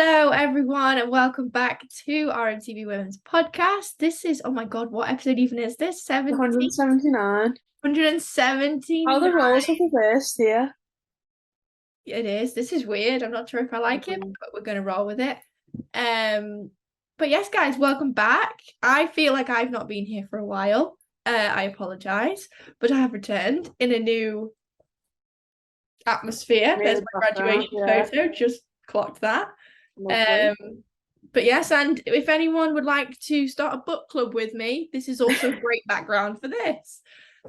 Hello, everyone, and welcome back to RMTV Women's Podcast. This is, oh my God, what episode even is this? 70? 179. How 179. the roles have reversed here. It is. This is weird. I'm not sure if I like it, but we're going to roll with it. But yes, guys, welcome back. I feel like I've not been here for a while. I apologize, but I have returned in a new atmosphere. There's my graduation photo. Just clocked that. But yes, and if anyone would like to start a book club with me, this is also great background for this.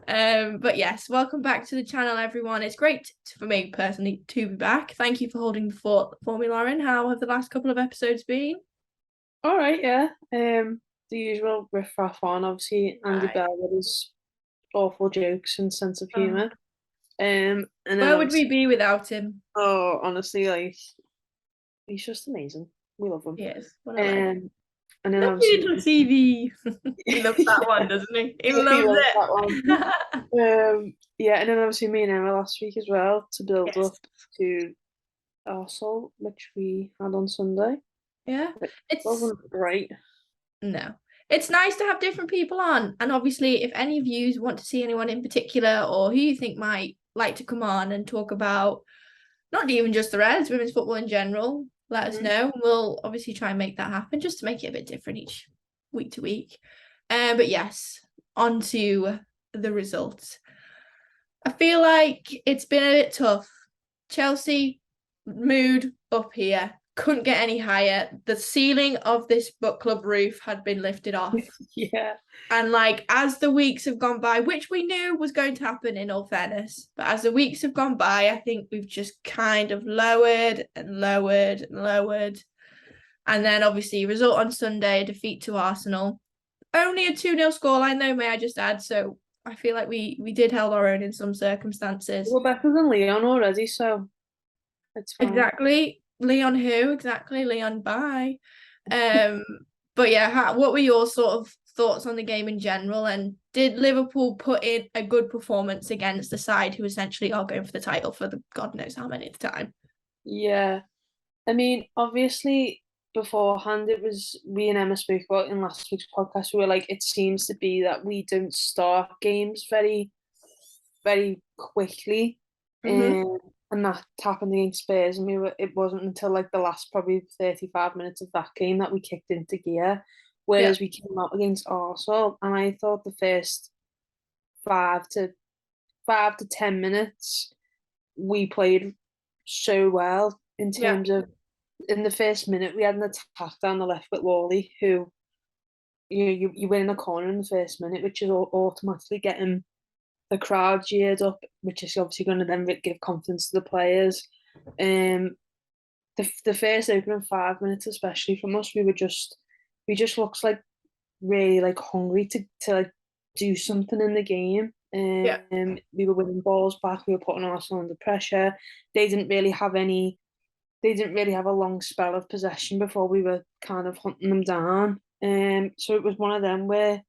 But yes, welcome back to the channel, everyone. It's great for me personally to be back. Thank you for holding the fort for me, Lauren. How have the last couple of episodes been? All right, yeah. The usual riff-raff on, obviously, Andy Bell with his awful jokes and sense of humour. And then where would we be without him? Oh, honestly, like, he's just amazing. We love him. Yes. And then obviously little CV. He loves that one, doesn't he? He loves it. That one. Yeah, and then obviously me and Emma last week as well to build up to Arsenal, which we had on Sunday. Yeah, it wasn't great. No, it's nice to have different people on, and obviously, if any of you want to see anyone in particular or who you think might like to come on and talk about not even just the Reds, women's football in general, let us know. We'll obviously try and make that happen just to make it a bit different each week to week. But yes, on to the results. I feel like it's been a bit tough. Chelsea, mood up here. Couldn't get any higher. The ceiling of this book club roof had been lifted off. Yeah. And like as the weeks have gone by, which we knew was going to happen in all fairness, but as the weeks have gone by, I think we've just kind of lowered and lowered and lowered. And then obviously result on Sunday, defeat to Arsenal. Only a 2-0 scoreline though, may I just add. So I feel like we did hold our own in some circumstances. We're better than Leon already, so it's fine. Exactly. Leon who? Exactly. Leon bye. But yeah, what were your sort of thoughts on the game in general? And did Liverpool put in a good performance against the side who essentially are going for the title for the God knows how many at the time? Yeah. I mean, obviously beforehand it was we and Emma spoke about in last week's podcast, we were like, it seems to be that we don't start games very, very quickly. And that happened against Spurs, and it wasn't until like the last probably 35 minutes of that game that we kicked into gear. Whereas we came out against Arsenal, and I thought the first 5 to 10 minutes we played so well in terms of in the first minute we had an attack down the left with Lawley, who you win in a corner in the first minute, which is automatically getting the crowd cheered up, which is obviously going to then give confidence to the players. The first opening 5 minutes, especially from us, we just looks like really like hungry to like do something in the game. We were winning balls back. We were putting Arsenal under pressure. They didn't really have a long spell of possession before we were kind of hunting them down. So it was one of them where,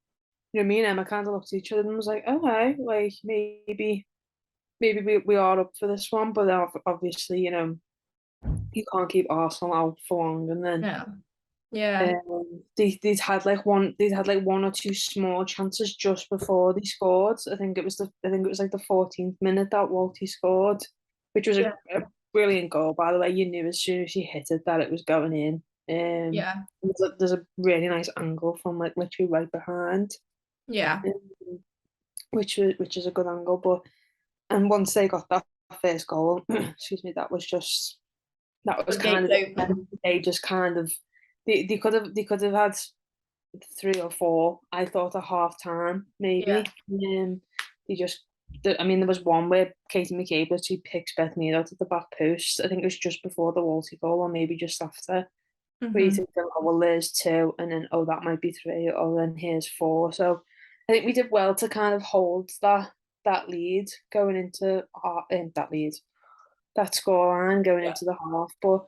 me and Emma kind of looked at each other and was like, okay, like maybe we are up for this one, but obviously, you can't keep Arsenal out for long. And then they'd had like one or two small chances just before they scored. I think it was like the 14th minute that Walty scored, which was a brilliant goal, by the way. You knew as soon as she hit it that it was going in. There's a really nice angle from like literally right behind. Which is a good angle, and once they got that first goal, excuse me, that was kind of they just kind of they could have had 3 or 4, I thought, at half time maybe. There was one where Katie McCabe, she picks Bethany out at the back post. I think it was just before the Walty goal, or maybe just after. Where you think, oh well, there's 2, and then that might be 3, or then here's 4. So I think we did well to kind of hold that lead going into that scoreline going into the half. But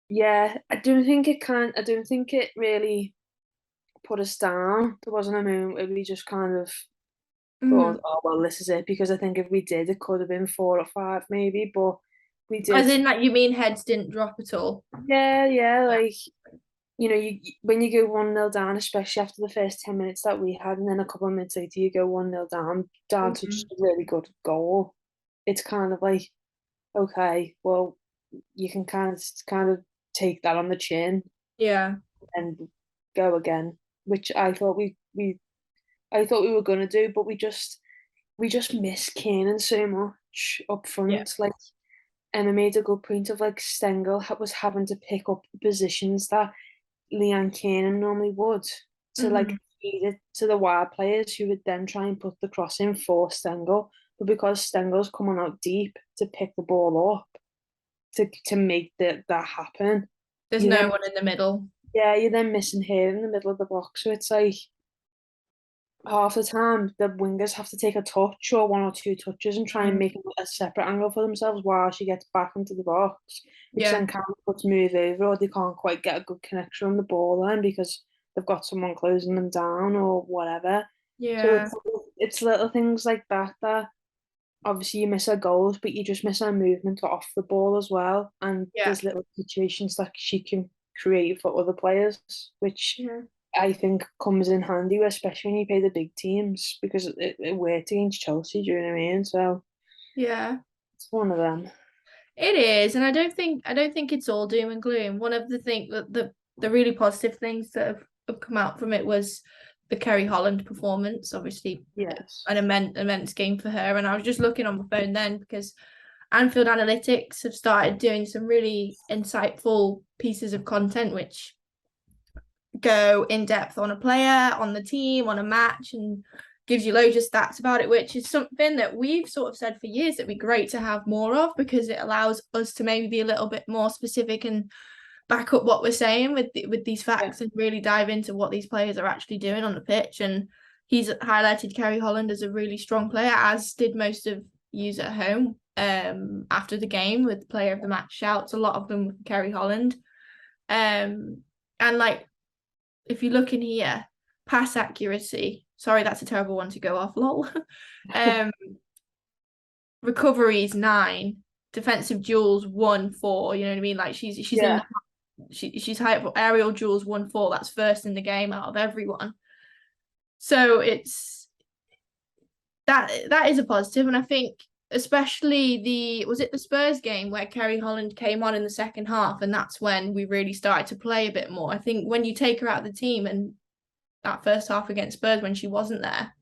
yeah, I don't think it really put us down. There wasn't a moment where we just kind of thought, oh well, this is it. Because I think if we did, it could have been 4 or 5 maybe. But We As did. in, like, you mean heads didn't drop at all? Yeah, yeah, Yeah. like when you go 1-0 down, especially after the first 10 minutes that we had, and then a couple of minutes later you go 1-0 down to Mhm. just a really good goal. It's kind of like, okay, well, you can kind of take that on the chin Yeah. and go again, which I thought we were gonna do, but we just miss Kane so much up Yeah. front. Like Emma made a good point of like Stengel was having to pick up the positions that Leanne Kane normally would to like Hmm. feed it to the wide players who would then try and put the cross in for Stengel. But because Stengel's coming out deep to pick the ball up to make that happen, There's you no then one in the middle. yeah, you're then missing her in the middle of the box. So it's like half the time the wingers have to take a touch or one or two touches and try and Mm. make a separate angle for themselves while she gets back into the box, which Yeah. then kind of puts move over or they can't quite get a good connection on the ball then because they've got someone closing them down or whatever. So Yeah. it's little things like that obviously you miss her goals, but you just miss her movement off the ball as well. And Yeah. there's little situations that she can create for other players, which Yeah. I think comes in handy, especially when you play the big teams, because it worked against Chelsea, do you know what I mean? So Yeah. it's one of them. It is, and I don't think it's all doom and gloom. One of the thing that the really positive things that have come out from it was the Kerry Holland performance. Obviously, Yes. an immense game for her. And I was just looking on my phone then because Anfield Analytics have started doing some really insightful pieces of content, which go in depth on a player, on the team, on a match, and gives you loads of stats about it, which is something that we've sort of said for years that'd be great to have more of because it allows us to maybe be a little bit more specific and back up what we're saying with these Yeah. facts and really dive into what these players are actually doing on the pitch. And he's highlighted Kerry Holland as a really strong player, as did most of yous at home after the game with player of the match shouts, a lot of them with Kerry Holland. And like if you look in here, pass accuracy. Sorry, that's a terrible one to go off. Lol. um, recoveries 9, defensive duels 1-4. You know what I mean? Like she's in Yeah. the she's high up aerial duels 1-4. That's first in the game out of everyone. So it's that is a positive, and I think especially the Spurs game where Kerry Holland came on in the second half, and that's when we really started to play a bit more. I think when you take her out of the team and that first half against Spurs when she wasn't there,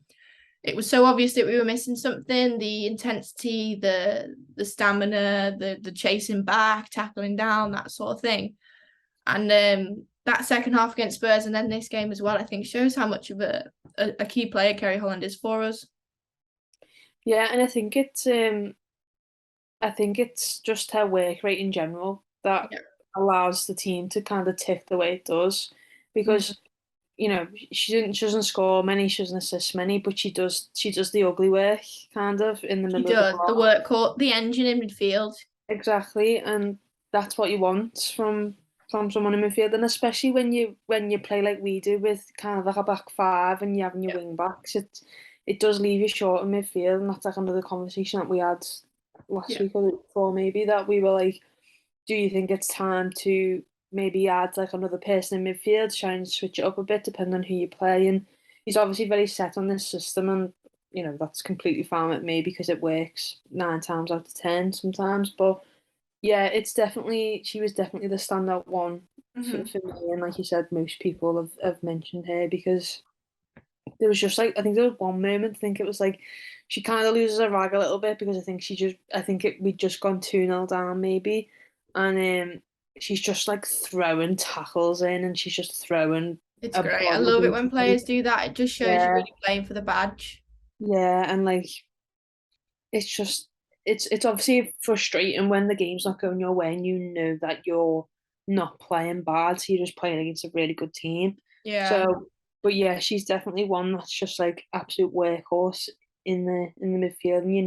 it was so obvious that we were missing something. The intensity, the stamina, the chasing back, tackling down, that sort of thing. And that second half against Spurs and then this game as well, I think shows how much of a key player Kerry Holland is for us. Yeah, and I think it's just her work rate in general that Yeah. allows the team to kind of tick the way it does. Mm-hmm. Because she doesn't score many, she doesn't assist many, but she does the ugly work kind of in the She middle of the does the park. workhorse, the engine in midfield. Exactly, and that's what you want from someone in midfield, and especially when you play like we do with kind of like a back five and you having your Yeah. wing backs, it does leave you short in midfield, and that's like another conversation that we had last Yeah. week or the week before maybe that we were like, do you think it's time to maybe add like another person in midfield, try and switch it up a bit depending on who you play? And he's obviously very set on this system, and that's completely fine with me because it works 9 times out of 10 sometimes. But yeah, she was definitely the standout one Mm-hmm. for me. And like you said, most people have mentioned her because there was just like I think there was one moment. I think it was like she kind of loses her rag a little bit because I think we'd just gone 2-0 down maybe, and she's just like throwing tackles in and she's just throwing It's a great. I body love it when basically. players do that. It just shows you're Yeah, really playing for the badge. yeah, and like it's just it's obviously frustrating when the game's not going your way and you know that you're not playing bad, so you're just playing against a really good team. Yeah. So, but yeah, she's definitely one that's just like absolute workhorse in the midfield, and you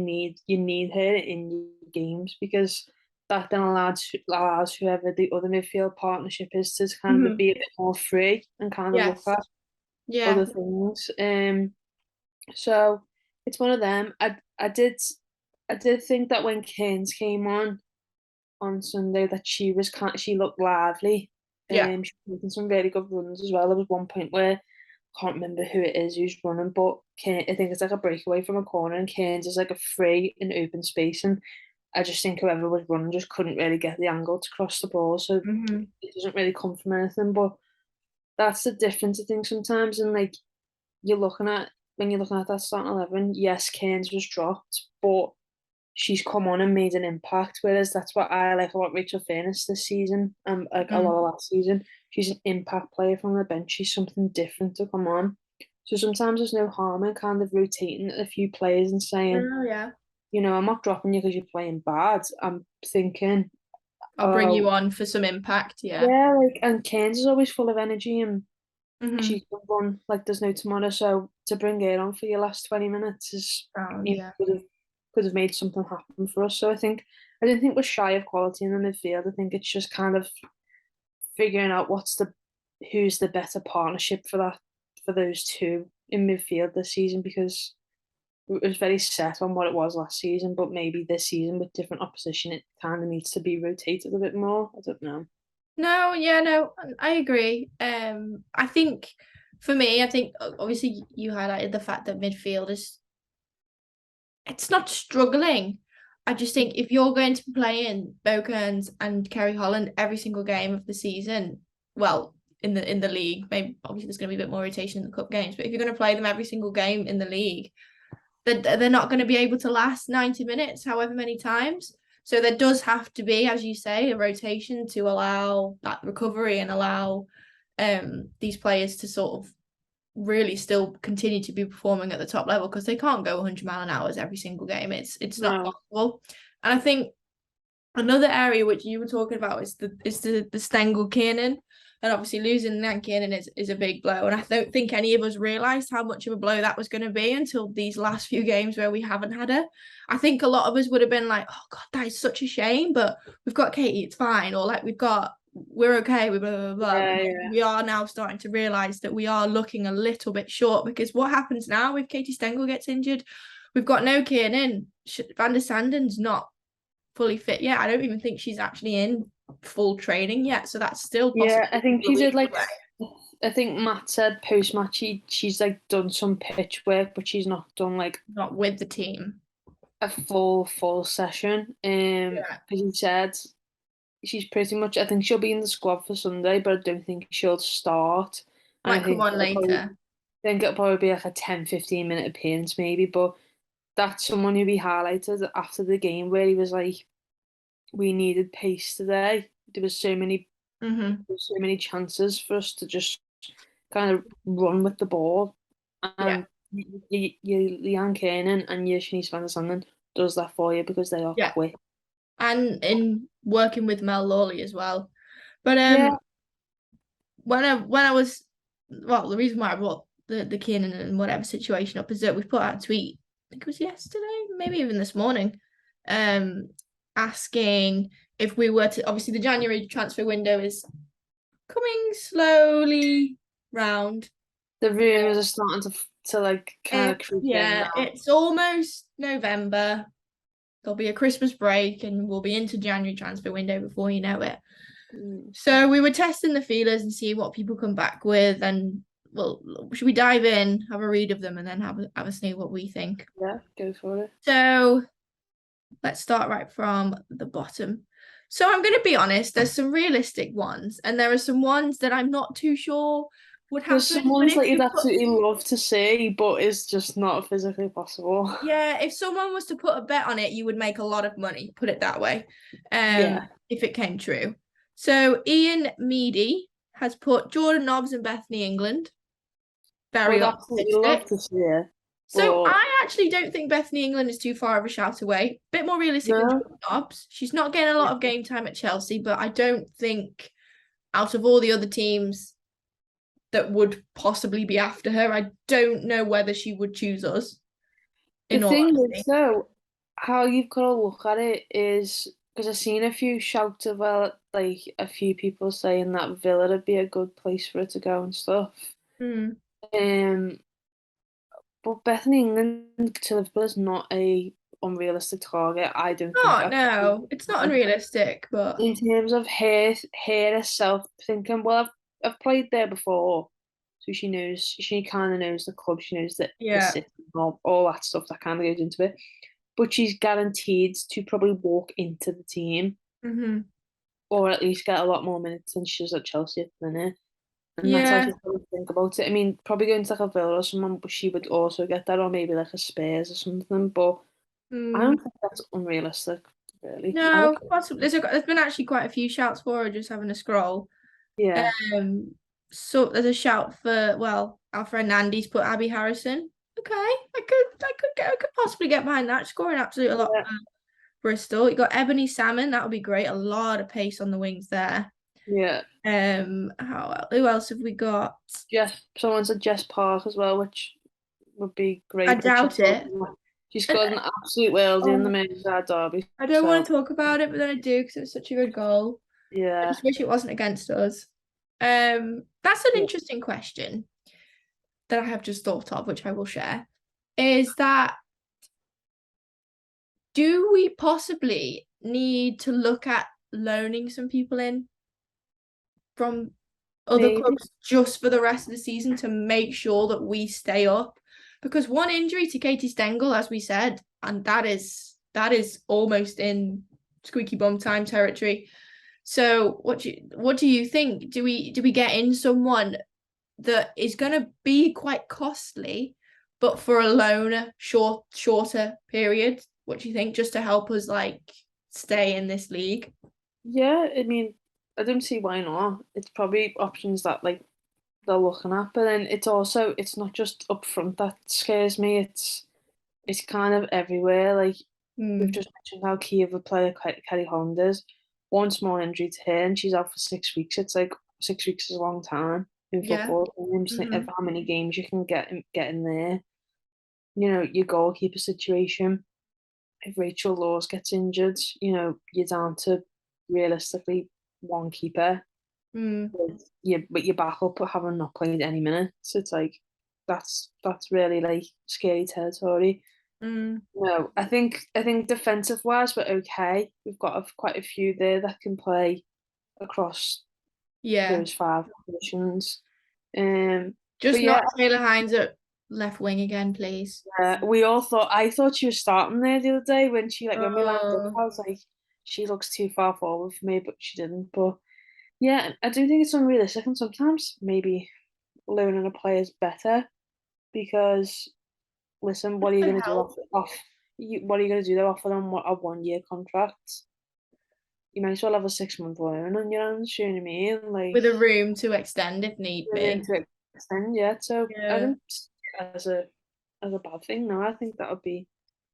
need her in your games because that then allows whoever the other midfield partnership is to kind of Mm-hmm. be a bit more free and kind of look Yes. at Yeah. other things. So it's one of them. I did think that when Keynes came on, on Sunday that she looked lively. Yeah. She was making some really good runs as well. There was one point where I can't remember who it is who's running, but I think it's like a breakaway from a corner, and Kane's is like a free in open space, and I just think whoever was running just couldn't really get the angle to cross the ball, so Hmm. it doesn't really come from anything. But that's the difference, I think, sometimes. And like when you're looking at that starting 11, yes, Kane's was dropped, but she's come on and made an impact. Whereas that's what I like about Rachel Furness this season, like a lot of last season. She's an impact player from the bench. She's something different to come on. So sometimes there's no harm in kind of rotating a few players and saying, Oh yeah. I'm not dropping you because you're playing bad. I'm thinking, I'll bring oh, you on for some impact. Yeah. yeah, like, and Keynes is always full of energy, and she Hmm. can run like there's no tomorrow. So to bring her on for your last 20 minutes is, Oh yeah. could have made something happen for us. So I don't think we're shy of quality in the midfield. I think it's just kind of figuring out who's the better partnership for those two in midfield this season, because it was very set on what it was last season, but maybe this season with different opposition, it kind of needs to be rotated a bit more. I don't know. No, yeah, no, I agree. I think for me, I think obviously you highlighted the fact that midfield is it's not struggling. I just think if you're going to be playing Bo Kearns and Kerry Holland every single game of the season, well, in the league, maybe obviously there's going to be a bit more rotation in the cup games, but if you're going to play them every single game in the league, they're not going to be able to last 90 minutes, however many times. So there does have to be, as you say, a rotation to allow that recovery and allow these players to sort of really still continue to be performing at the top level, because they can't go 100 mile an hour every single game. It's not No. possible. And I think another area which you were talking about is the Stengel Kiernan. And obviously losing Nan Kiernan is a big blow. And I don't think any of us realised how much of a blow that was going to be until these last few games where we haven't had her. I think a lot of us would have been like, oh God, that is such a shame, but we've got Katie, it's fine. Or like we're okay with blah, blah, blah. But Yeah, yeah. we are now starting to realise that we are looking a little bit short, because what happens now if Katie Stengel gets injured? We've got no Kiernan. Van der Sanden's not fully fit yet. I don't even think she's actually in full training yet. So that's still Yeah, possibly I a think couple of she did weeks like. away. I think Matt said post match she's like done some pitch work, but she's not done like Not with the team. a full session. Yeah. Because he said she's pretty much. I think she'll be in the squad for Sunday, but I don't think she'll start. And Might come on later. think it'll probably be like a 10-15 minute appearance maybe. But that's someone who we highlighted after the game where he was like, we needed pace today. Mm-hmm. There was so many chances for us to just kind of run with the ball. Yeah. And Leanne Kiernan and your Shanice Van der Sanden does that for you because they are Yeah. quick. And in working with Mel Lawley as well. But Yeah, when I was, well, the reason why I brought the Kiernan and whatever situation up is that we put out a tweet, I think it was yesterday, maybe even this morning, um, asking if we were to, obviously the January transfer window is coming slowly round. the rumours are starting to like kind of creep in Yeah, now. it's almost November. There'll be a Christmas break and we'll be into January transfer window before you know it. Mm. So we were testing the feelers and see what people come back with. And well, should we dive in, have a read of them, and then have a see what we think? Yeah, go for it. So let's start right from the bottom. So I'm going to be honest, there's some realistic ones, and there are some ones that I'm not too sure would There's happen. some But ones if that you'd you put, absolutely love to see, but it's just not physically possible. yeah, if someone was to put a bet on it, you would make a lot of money, put it that way, Yeah, if it came true. So Ian Meady has put Jordan Nobbs and Bethany England. I Very would absolutely love optimistic. to see it, So but I actually don't think Bethany England is too far of a shout away. Bit more realistic than no. Jordan Nobbs. She's not getting a lot of game time at Chelsea, but I don't think out of all the other teams that would possibly be after her, I don't know whether she would choose us, The in all thing is, honesty. though, how you've got to look at it is because I've seen a few shouts about like a few people saying that Villa would be a good place for her to go and stuff. Hmm. Um, but Bethany England to Liverpool is not a unrealistic target. I don't think Oh that. no, it's not unrealistic, but In terms of her herself thinking, well, I've played there before, so she kind of knows the club, she knows that the yeah. city, all that stuff that kind of goes into it. But she's guaranteed to probably walk into the team, Hmm. or at least get a lot more minutes than she does at Chelsea at the minute. And that's how Yeah. she probably think about it. I mean, probably going to like a Villa or someone, but she would also get that, or maybe like a Spurs or something. But I Mm. don't think that's unrealistic, really. I would, No, possibly. There's been actually quite a few shouts for her just having a scroll. yeah, So there's a shout for, well, our friend Andy's put Abby Harrison. Okay, I could possibly get behind that. Scoring absolutely a lot yeah, for Bristol. You got Ebony Salmon, that would be great. A lot of pace on the wings there. yeah. Who else have we got? Someone said Jess Park as well, which would be I great. But doubt it. she scored an absolute worldie in the Oh, Merseyside derby. I don't want So to talk about it, but then I do because it was such a good goal. I yeah, just wish it wasn't against us. That's an yeah. interesting question that I have just thought of, which I will share. Is that do we possibly need to look at loaning some people in from other Maybe. clubs just for the rest of the season to make sure that we stay up? Because one injury to Katie Stengel, as we said, and that is almost in squeaky bum time territory. So what do you think? Do we get in someone that is going to be quite costly, but for a loan shorter period? What do you think, just to help us like stay in this league? Yeah, I mean, I don't see why not. It's probably options that like they're looking at, but then it's not just up front that scares me. It's kind of everywhere. Like we've Hmm. just mentioned how key of a player Kelly Holland is. One small injury to her, and she's out for 6 weeks. It's like 6 weeks is a long time in Yeah. football. And I'm just thinking Hmm. of how many games you can get in there. Your goalkeeper situation. If Rachel Laws gets injured, you're down to realistically one keeper Hmm. with your backup having not played any minutes. It's like that's really like scary territory. Hmm. No, I think defensive wise we're okay. We've got quite a few there that can play across Yeah. those five positions. Um, but Just yeah, not Taylor Hines at left wing again, please. I thought she was starting there the other day when when we lined up. Oh, I was like, she looks too far forward for me, but she didn't. But yeah, I do think it's unrealistic, and sometimes maybe learning a player is better because listen, what are you could going to do help what are you going to do? They're offering them a 1 year contract. You might as well have a 6 month loan on your hands. You know what I mean? with Like a room to extend if need room be. to extend, yeah. So I Yeah. don't see it as a bad thing. No, I think that would be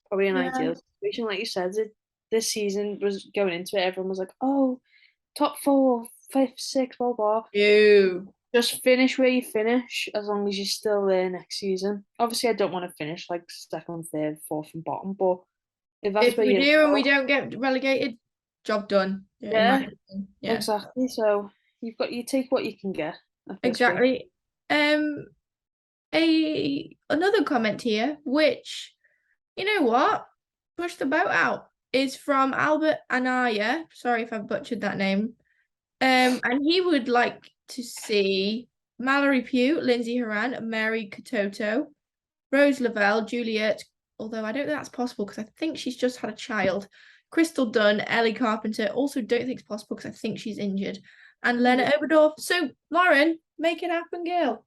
probably an Yeah. ideal situation. Like you said, this season was going into it. Everyone was like, "Oh, top four, fifth, sixth, blah blah." You. Just finish where you finish, as long as you're still there next season. Obviously, I don't want to finish like second, third, fourth, and bottom, but if that's If where we you do and we are, don't get relegated, job done. Yeah, in my yeah, opinion. Yeah, exactly. So you take what you can get at this rate. exactly. Um, a another comment here, which you know what, push the boat out, is from Albert Anaya. Sorry if I've butchered that name. And he would like to see Mallory Pugh, Lindsay Horan, Mary Katoto, Rose Lavelle, Juliet, although I don't think that's possible because I think she's just had a child. Crystal Dunn, Ellie Carpenter, also don't think it's possible because I think she's injured. And Lena Yeah. Oberdorf. So, Lauren, make it happen, girl.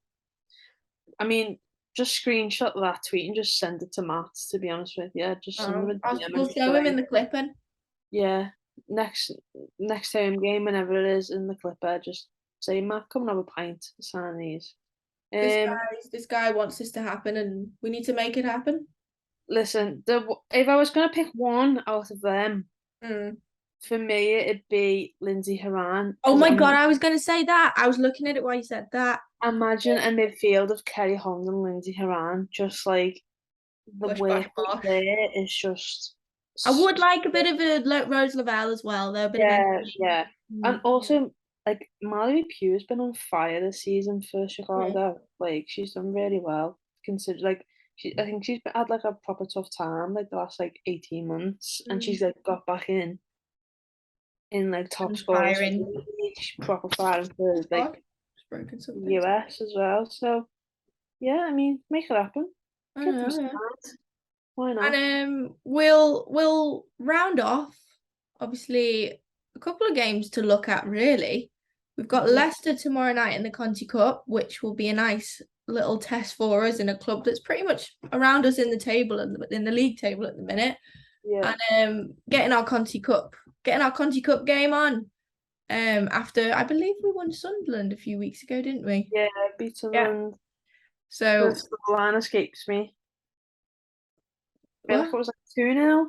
I mean, just screenshot that tweet and just send it to Matt. To be honest with you, just send him a DM and We'll just be show him in like, the clipping. yeah, next next home game, whenever it is in the Clipper, just say, Matt, come and have a pint, sign these. This Um, guy, this guy wants this to happen, and we need to make it happen. Listen, if I was gonna pick one out of them, Mm. for me it'd be Lindsay Horan Oh because my God, I was going to say that. I was looking at it while you said that. imagine a midfield of Kerry Holland and Lindsay Horan, just like the Bush, work bosh, rate bosh. there is just I would like a bit of a Rose Lavelle as well, though, a bit of yeah, energy. yeah. And Mm. also like Mallory Pugh's been on fire this season for Mm. Chicago. Like she's done really well. Consider like I think she's had like a proper tough time like the last like 18 months, and she's like got back in like top And scorers for firing. the league. She's proper firing for Oh, like it's broken the something. US as well. So yeah, I mean, make it happen. I Get them know, yeah. signed. Why not? And we'll round off obviously a couple of games to look at really. We've got Mhm. Leicester tomorrow night in the Conti Cup, which will be a nice little test for us in a club that's pretty much around us in the table in the league table at the minute. Yeah, And getting our Conti Cup game on. After I believe we won Sunderland a few weeks ago, didn't we? yeah, beat Yeah. Sunderland. The So scoreline escapes me. I feel like what? it was like 2-0.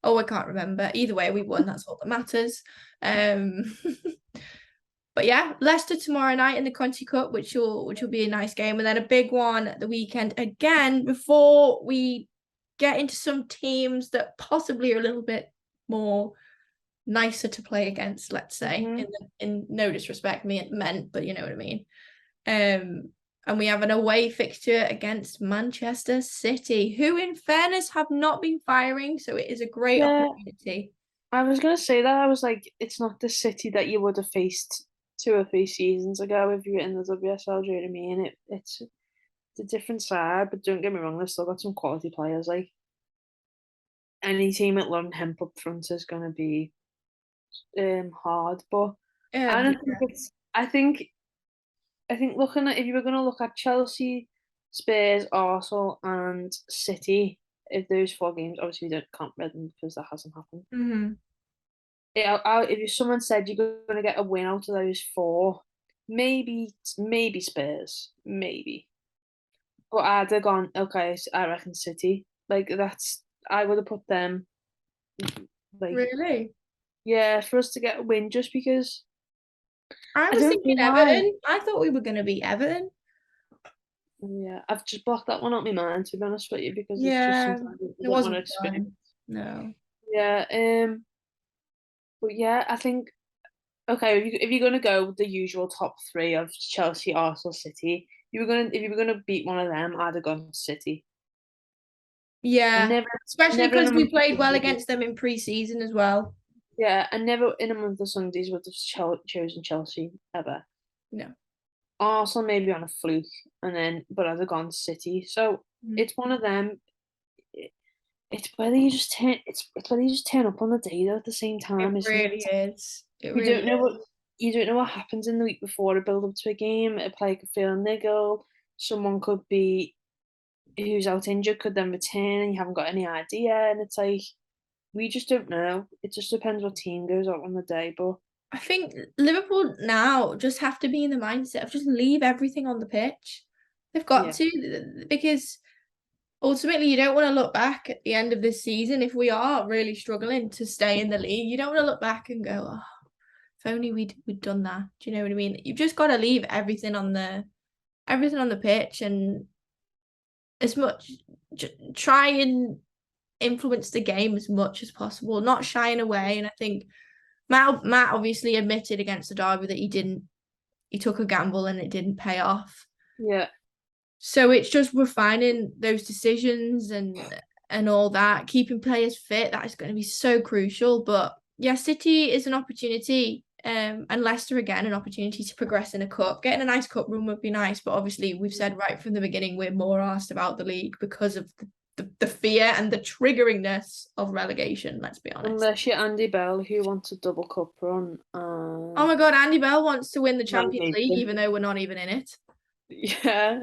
Oh, I can't remember. Either way, we won. That's all that matters. Um, but yeah, Leicester tomorrow night in the Conti Cup, which will be a nice game, and then a big one at the weekend again. Before we get into some teams that possibly are a little bit more nicer to play against, let's say, Mm-hmm. in no disrespect meant, but you know what I mean. Um, and we have an away fixture against Manchester City, who, in fairness, have not been firing. So it is a great Yeah, opportunity. I was gonna say that. I was like, it's not the City that you would have faced 2 or 3 seasons ago if you were in the WSL. Do you know what I mean? It's a different side, but don't get me wrong, they've still got some quality players. Like any team at London Hemp up front is gonna be hard, but I don't think Yeah. it's. I think looking at if you were gonna look at Chelsea, Spurs, Arsenal, and City, if those 4 games, obviously we don't count Redmond because that hasn't happened. Mm-hmm. If someone said you're going to get a win out of those 4, maybe Spurs, maybe. But I'd have gone, okay, I reckon City. Like I would have put them, like, Really? yeah, for us to get a win, just because I I was don't thinking know why. Everton. I thought we were going to beat Everton. Yeah, I've just blocked that one out my mind, to be honest with you, because it's just Yeah, sometimes I it don't want to wasn't experience. fun. No. Yeah, but yeah, I think okay, if you're gonna go with the usual top 3 of Chelsea, Arsenal, City, if you were gonna beat one of them, I'd have gone City. And Yeah, especially never in because a we month of played well Sundays. against them in pre-season as well. Yeah, and never in a month of Sundays would have chosen Chelsea ever. No. Arsenal maybe on a fluke, and then but I'd have gone City. So Mhm. it's one of them. It's whether you just turn. It's whether you just turn up on the day though at the same It time, isn't really it? is. It You don't really know what is. you don't know what happens in the week before a build up to a game. A player could feel a niggle. Someone could be who's out injured could then return, and you haven't got any idea. And it's like we just don't know. It just depends what team goes out on the day. But I think Liverpool now just have to be in the mindset of just leave everything on the pitch. They've got yeah, to, because ultimately you don't want to look back at the end of this season if we are really struggling to stay in the league. You don't want to look back and go, oh, if only we'd done that. Do you know what I mean? You've just got to leave everything on the pitch, and as much try and influence the game as much as possible, not shying away. And I think Matt obviously admitted against the derby that he took a gamble and it didn't pay off. yeah, So it's just refining those decisions and all that, keeping players fit. That is going to be so crucial. But yeah, City is an opportunity, and Leicester again an opportunity to progress in a cup. Getting a nice cup run would be nice, but obviously we've said right from the beginning we're more asked about the league because of the fear and the triggeringness of relegation. Let's be honest. unless you're Andy Bell who wants a double cup run Oh my God, Andy Bell wants to win the Champions League, relegation. even though we're not even in it. Yeah,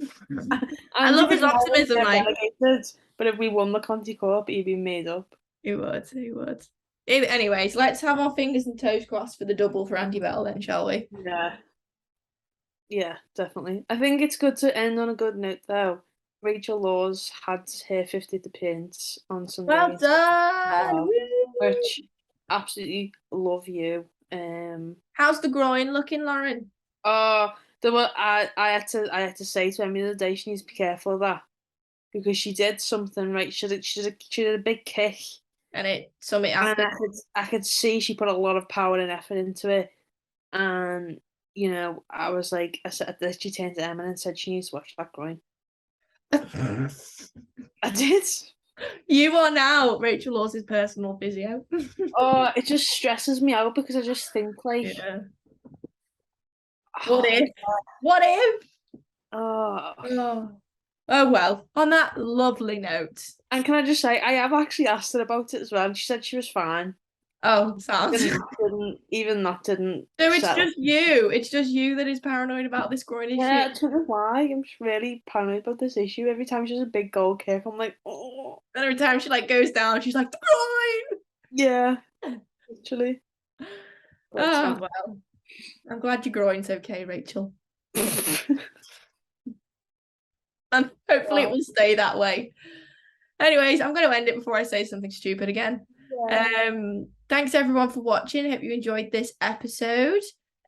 I Andy love would his rather optimism, get like. relegated, but if we won the Conti Cup, he'd be made up. He would. He would. Anyways, let's have our fingers and toes crossed for the double for Andy Bell, then, shall we? Yeah, yeah, definitely. I think it's good to end on a good note, though. Rachel Laws had her 50th appearance on Sunday Well against done. Liverpool, Woo! which absolutely love you. How's the groin looking, Lauren? Oh, there were I had to say to Emily the other day she needs to be careful of that because she did something right. She did a big kick, And it something and happened. I could see she put a lot of power and effort into it. And I was like, I said, she turned to Emma and said she needs to watch that groin. I did. You are now Rachel Laws's personal physio. Oh, it just stresses me out because I just think like, Yeah. What oh, if? What if? oh. Oh. Oh well. On that lovely note. And can I just say, I have actually asked her about it as well, and she said she was fine. Oh, sounds. Even that didn't So it's settle. just you. It's just you that is paranoid about this groin issue. Yeah, I don't know why. I'm just really paranoid about this issue. Every time she does a big goal kick, I'm like, oh, And every time she like goes down, she's like, the yeah, groin. literally. But Oh well. I'm glad your groin's okay, Rachel. And hopefully it well, will stay that way. Anyways, I'm going to end it before I say something stupid again. yeah. Thanks everyone for watching. Hope you enjoyed this episode.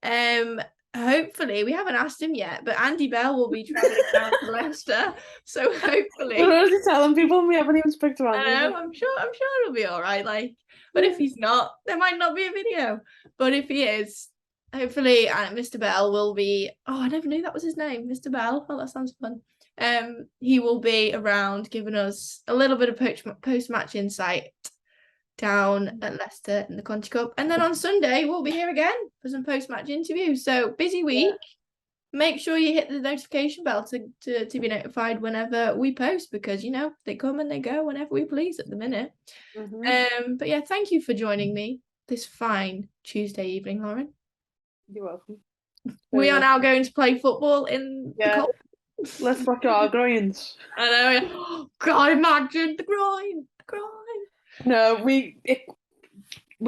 Hopefully we haven't asked him yet, but Andy Bell will be traveling down to Leicester, so We're hopefully, already telling people we haven't even spoken to I Andy. know, I'm sure it'll be all right. Like, but if he's not, there might not be a video. But if he is, hopefully, Mr. Bell will be. Oh, I never knew that was his name, Mr. Bell. Oh, that sounds fun. He will be around giving us a little bit of post-match insight down at Leicester in the Conti Cup. And then on Sunday, we'll be here again for some post-match interviews. So busy week. Yeah. Make sure you hit the notification bell to be notified whenever we post, because, you know, they come and they go whenever we please at the minute. But yeah, thank you for joining me this fine Tuesday evening, Lauren. You're welcome. We are now going to play football in the cold. Let's rock our groins. I know. Oh, God, imagine the groin. The groin. No, we're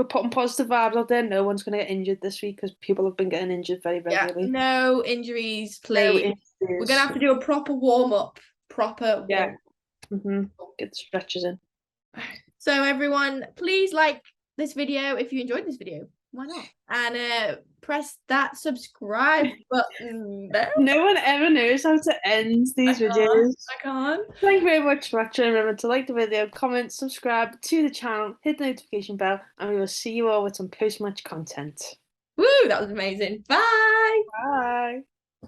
putting positive vibes out there. No one's going to get injured this week because people have been getting injured very regularly. Yeah, no injuries, please. No injuries. We're going to have to do a proper warm-up. Yeah. Get the stretches in. So everyone, please like this video if you enjoyed this video. Why not? And press that subscribe button. No one ever knows how to end these videos. I can't. Thank you very much for watching. Remember to like the video, comment, subscribe to the channel, hit the notification bell, and we will see you all with some post-match content. Woo, that was amazing. Bye. Bye.